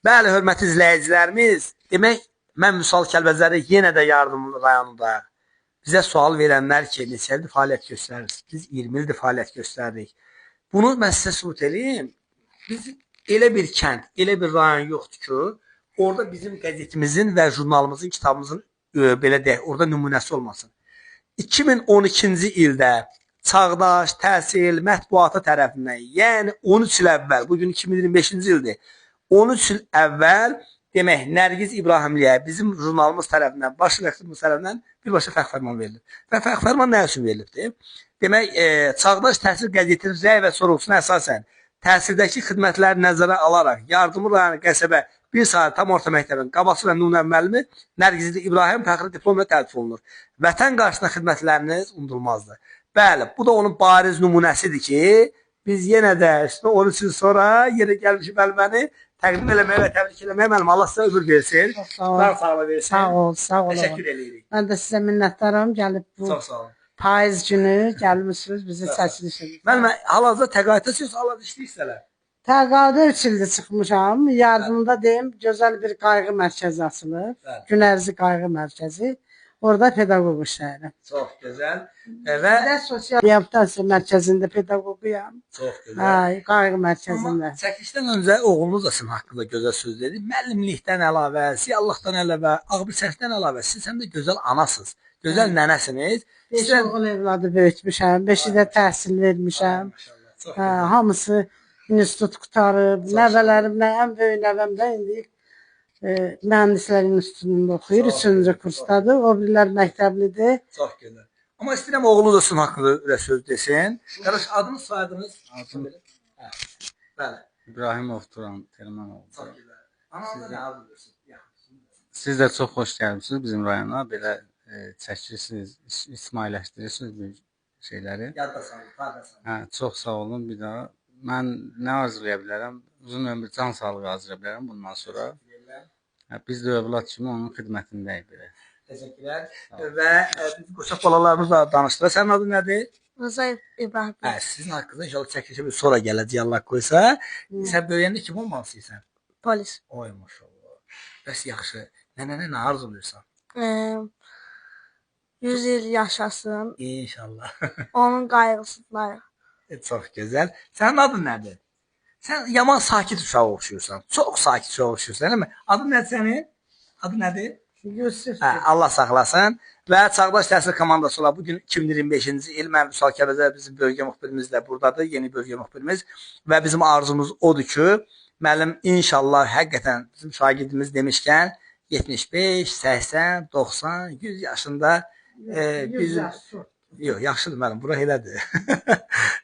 Bəli, hörmətli izləyicilərimiz, demək, mən Vüsal Kəlbəcəri yenə də Yardımlı rayonunda bizə sual verənlər ki, neçə ildir fəaliyyət göstəririk? Biz 20 ildir fəaliyyət göstəririk. Bunu mən sizə sübut edeyim. Biz elə bir kənd, elə bir rayon yoxdur ki, orada bizim qəzetimizin və jurnalımızın, kitabımızın belə deyək, orada nümunəsi olmasın. 2012-ci ildə Çağdaş Təhsil Mətbuatı tərəfindən, yəni 13 il əvvəl, bugün 2025-ci ildir, 13 il əvvəl demək, Nərgiz İbrahimliyə bizim jurnalımız tərəfindən, baş rəqsimimiz tərəfindən birbaşa fərq fərman verilib. Və fərq fərman nə üçün verilibdir? Demək, Çağdaş Təhsil qəzetinin rəy və sorğusuna əsasən təhsildəki xidmətləri nəzərə alaraq Yardımlı rayonu qəsəbə bir sayı tam orta məktəbin Qabaqçı və nümunəvi müəllimi Nərgiz İbrahim fəxri diplomla təltif olunur. Vətən qarşısında xidmətləriniz unudulmazdır. Bəli, bu da onun bariz nümunəsidir ki, biz yenə də 13 il sonra yenə gəlmişik müəlliməni təqdim eləməyə və təbrik eləməyə müəllim. Allah sizə ömür versin. Sağ versin. Sağ ol, sağ olun. Təşəkkür edirik. Mən də sizə minnətdaram. Gəlib bu Çox sağ olun. payız günü gəlmişsiniz, bizi çəkilirsiniz. Müəllim, hal-hazırda təqaüddəsiz, hal-hazırda işləyirsiniz. Təqaüdə 3 ildir çıxmışam. Yardımda deyim, gözəl bir qayğı mərkəzi açılıb. Gün ərzı qayğı mərkəzi. Orada pedaqoq işləyirəm. Çox gözəl. Və sosial reabilitasiya mərkəzində pedaqoquyam. çox gözəl. Qayğı mərkəzində. Çəkilişdən öncə oğlunuz da sizin haqqında gözəl söz dedi. Müəllimlikdən əlavə, siyahlıqdan əlavə, ağbir sərfdən əlavə siz həm də gözəl anasınız, gözəl nənəsiniz. 5 oğul evladı böyütmüşəm, 5-i də təhsil vermişəm. Hamısı institut qutarıb, nəvələrimlə, ən böyük nəvəm də indi mühəndislər institutunda oxuyur, 3-cü kursdadır, o birilər məktəblidir. Çox gözəl. Amma istəyirəm oğlunuz da sizin haqqında söz desin. Qardaş, adınız, soyadınız? Bəli. İbrahimov Turan Telmanov. Çox gözəl. Anamda nə adı versin? Siz də çox xoş gəlmişsiniz bizim rayona. Belə çəkilirsiniz, ismailləşdirirsiniz bu şeyləri. Yadda sağ Çox sağ olun. Bir daha mən nə arzulaya bilərəm? Uzun ömür, can sağlığı arzulaya bilərəm bundan sonra. Biz də övlad kimi onun xidmətindəyik belə. Təşəkkürlər. Və biz qoçaq balalarımızla danışdıq. Sənin adın nədir? Rızayev İbrahim. Sizin haqqında inşallah çəkilişə bir sonra gələcək Allah qoysa. Sən böyüyəndə kim olmaq istəyirsən? Polis. Oy maşallah. Bəs yaxşı. Nənənə nə arzuluyursan? 100 il yaşasın. İnşallah. Onun qayğısındayıq. Çox gözəl. Sənin adın nədir? Sən yaman sakit uşağa oxşuyursan. Çox sakit uşağa oxşuyursan, eləmi? Adın nədir sənin? Adı nədir? Yusuf. Allah saxlasın. Və Çağdaş Təhsil komandası olaraq bugün 2025-ci il mən Vüsal Kəlbəcəri bizim bölgə müxbirimiz də buradadır, yeni bölgə müxbirimiz və bizim arzumuz odur ki, müəllim inşallah həqiqətən bizim şagirdimiz demişkən 75, 80, 90, 100 yaşında bizim yox, yaxşıdır müəllim, bura elədir.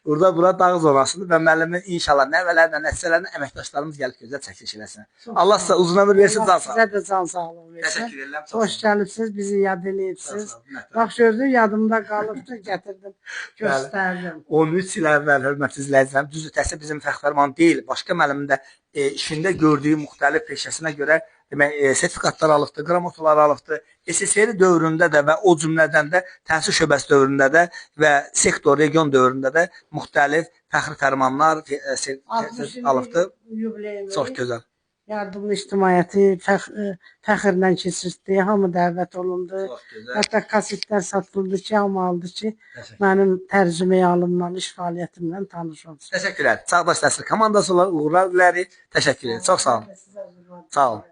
Bura dağ zonasıdır və müəllimin inşallah nəvələrlə, nəticələrlə əməkdaşlarımız gəlib gözəl çəkiliş eləsin. Allah sizə uzun ömür versin, can sağlığı. Sizə də can sağlığı versin. Təşəkkür edirəm. Xoş gəlibsiniz, bizi yad eləyirsiniz. Bax gördün, yadımda qalıbdı, gətirdim, göstərdim. 13 il əvvəl hörmətli izləyicilərim, düzdür, təhsil bizim fəxrfərman deyil. Başqa müəllimin də işində gördüyü müxtəlif peşəsinə görə demək, sertifikatlar alıbdır, qramotalar alıbdır. SSR dövründə də və o cümlədən də təhsil şöbəsi dövründə də və sektor, region dövründə də müxtəlif fəxri fərmanlar alıbdır. Çox gözəl. Yardımlı ictimaiyyəti fəxrlə keçirdi, hamı dəvət olundu. Hətta kasetlər satıldı ki, hamı aldı ki, mənim tərcüməyə alınmalı iş fəaliyyətimlə tanış olsun. Təşəkkürlər. Çağdaş Təhsil komandası olaraq uğurlar dilərik. Təşəkkür edirəm. Çox sağ olun. Sağ olun.